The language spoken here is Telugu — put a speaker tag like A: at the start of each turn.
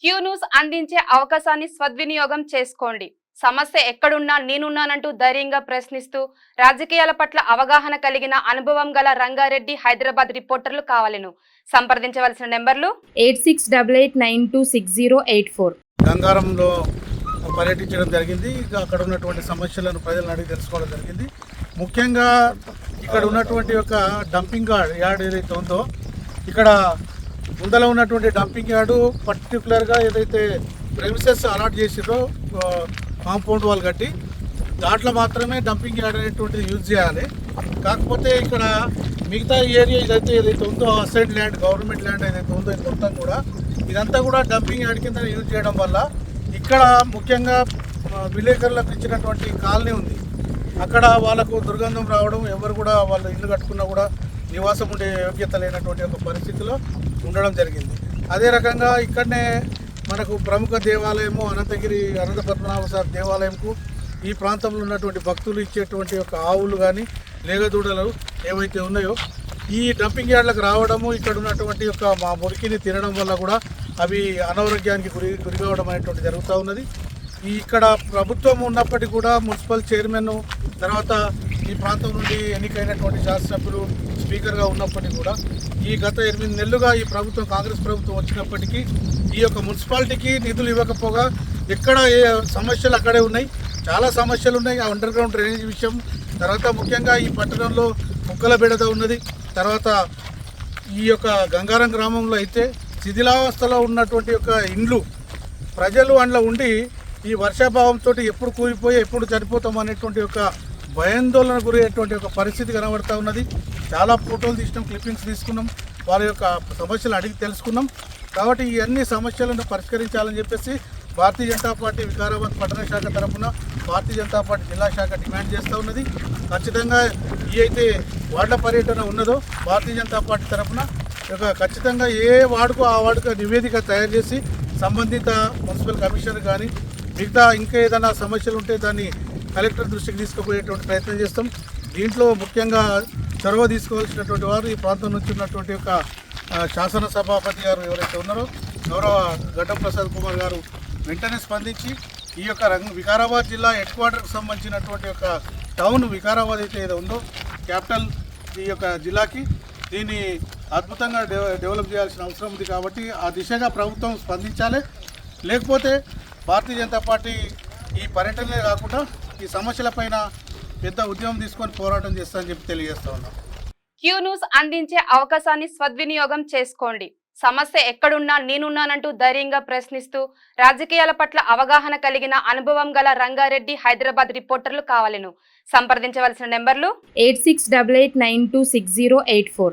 A: క్యూ న్యూస్ అందించే అవకాశాన్ని సద్వినియోగం చేసుకోండి. సమస్య ఎక్కడున్నా నేనున్నానంటూ ధైర్యంగా ప్రశ్నిస్తూ రాజకీయాల పట్ల అవగాహన కలిగిన అనుభవం గల రంగారెడ్డి హైదరాబాద్ రిపోర్టర్లు కావాలను. సంప్రదించవలసిన నెంబర్లు
B: 8688926084.
C: గంగారంలో పర్యటించడం జరిగింది. ఇక అక్కడ ఉన్నటువంటి సమస్యలను ప్రజలను అడిగి తెలుసుకోవడం జరిగింది. ముఖ్యంగా ఇక్కడ ఉన్నటువంటి ఒక డంపింగ్ యార్డ్ ఏదైతే ఉందో, ఇక్కడ ముందర ఉన్నటువంటి డంపింగ్ యార్డు పర్టికులర్గా ఏదైతే ప్రెమిసెస్ అలాట్ చేసిరో కాంపౌండ్ వాల్ కట్టి దాంట్లో మాత్రమే డంపింగ్ యార్డ్ అనేటువంటిది యూజ్ చేయాలి. కాకపోతే ఇక్కడ మిగతా ఏరియా ఏదైతే ఉందో అసైడ్ ల్యాండ్, గవర్నమెంట్ ల్యాండ్ ఏదైతే ఉందో ఇది మొత్తం కూడా ఇదంతా కూడా డంపింగ్ యార్డ్ కింద యూజ్ చేయడం వల్ల ఇక్కడ ముఖ్యంగా విలేకరులకు ఇచ్చినటువంటి కాలనీ ఉంది. అక్కడ వాళ్ళకు దుర్గంధం రావడం, ఎవరు కూడా వాళ్ళు ఇల్లు కట్టుకున్నా కూడా నివాసం ఉండే యోగ్యత లేనటువంటి ఒక పరిస్థితిలో ఉండడం జరిగింది. అదే రకంగా ఇక్కడనే మనకు ప్రముఖ దేవాలయము అనంతగిరి అనంత పద్మనాభ స్వామి దేవాలయంకు ఈ ప్రాంతంలో ఉన్నటువంటి భక్తులు ఇచ్చేటువంటి ఒక ఆవులు కానీ లేగదూడలు ఏవైతే ఉన్నాయో ఈ డంపింగ్ యార్డ్లకు రావడము, ఇక్కడ ఉన్నటువంటి ఒక మా మురికిని తినడం వల్ల కూడా అవి అనారోగ్యానికి గురి కావడం అనేటువంటి జరుగుతూ ఉన్నది. ఇక్కడ ప్రభుత్వం ఉన్నప్పటికీ కూడా మున్సిపల్ చైర్మన్, తర్వాత ఈ ప్రాంతం నుండి ఎన్నికైనటువంటి శాసనసభ్యులు స్పీకర్గా ఉన్నప్పటికీ కూడా ఈ గత 8 నెలలుగా ఈ ప్రభుత్వం, కాంగ్రెస్ ప్రభుత్వం వచ్చినప్పటికీ ఈ యొక్క మున్సిపాలిటీకి నిధులు ఇవ్వకపోగా ఎక్కడ ఏ సమస్యలు అక్కడే ఉన్నాయి. చాలా సమస్యలు ఉన్నాయి. ఆ అండర్ గ్రౌండ్ డ్రైనేజ్ విషయం, తర్వాత ముఖ్యంగా ఈ పట్టణంలో కుక్కల బెడద ఉన్నది. తర్వాత ఈ యొక్క గంగారం గ్రామంలో అయితే శిథిలావస్థలో ఉన్నటువంటి యొక్క ఇండ్లు, ప్రజలు అందులో ఉండి ఈ వర్షాభావంతో ఎప్పుడు కూలిపోయి ఎప్పుడు చనిపోతాం అనేటువంటి ఒక భయాందోళన గురయ్యేటువంటి ఒక పరిస్థితి కనబడుతూ ఉన్నది. చాలా ఫోటోలు తీసినాం, క్లిప్పింగ్స్ తీసుకున్నాం, వాళ్ళ యొక్క సమస్యలు అడిగి తెలుసుకున్నాం. కాబట్టి ఈ అన్ని సమస్యలను పరిష్కరించాలని చెప్పేసి భారతీయ జనతా పార్టీ వికారాబాద్ పట్టణ శాఖ తరఫున భారతీయ జనతా పార్టీ జిల్లా శాఖ డిమాండ్ చేస్తూ ఉన్నది. ఖచ్చితంగా ఈ అయితే వార్డుల పర్యటన ఉన్నదో భారతీయ జనతా పార్టీ తరఫున ఖచ్చితంగా ఏ వార్డుకు ఆ వార్డుకు నివేదిక తయారు చేసి సంబంధిత మున్సిపల్ కమిషనర్ కానీ మిగతా ఇంకా ఏదైనా సమస్యలు ఉంటే దాన్ని కలెక్టర్ దృష్టికి తీసుకుపోయేటువంటి ప్రయత్నం చేస్తాం. దీంట్లో ముఖ్యంగా చొరవ తీసుకోవాల్సినటువంటి వారు ఈ ప్రాంతం నుంచి ఉన్నటువంటి ఒక శాసనసభాపతి గారు ఎవరైతే ఉన్నారో గౌరవ గడ్డం ప్రసాద్ కుమార్ గారు వెంటనే స్పందించి ఈ యొక్క వికారాబాద్ జిల్లా హెడ్ క్వార్టర్కి సంబంధించినటువంటి ఒక టౌన్ వికారాబాద్ అయితే ఏదో ఉందో క్యాపిటల్ ఈ యొక్క జిల్లాకి దీన్ని అద్భుతంగా డెవలప్ చేయాల్సిన అవసరం ఉంది. కాబట్టి ఆ దిశగా ప్రభుత్వం స్పందించాలి. లేకపోతే భారతీయ జనతా పార్టీ ఈ పర్యటనలే కాకుండా ఈ సమస్యలపైన పెద్ద ఉద్యమం తీసుకొని పోరాటం చేస్తామని చెప్పి తెలియజేస్తా ఉన్నాం.
A: క్యూ న్యూస్ అందించే అవకాశాన్ని సద్వినియోగం చేసుకోండి. సమస్య ఎక్కడున్నా నేనున్నానంటూ ధైర్యంగా ప్రశ్నిస్తూ రాజకీయాల పట్ల అవగాహన కలిగిన అనుభవం గల రంగారెడ్డి హైదరాబాద్ రిపోర్టర్లు కావాలను. సంప్రదించవలసిన నెంబర్లు
B: 8688926084.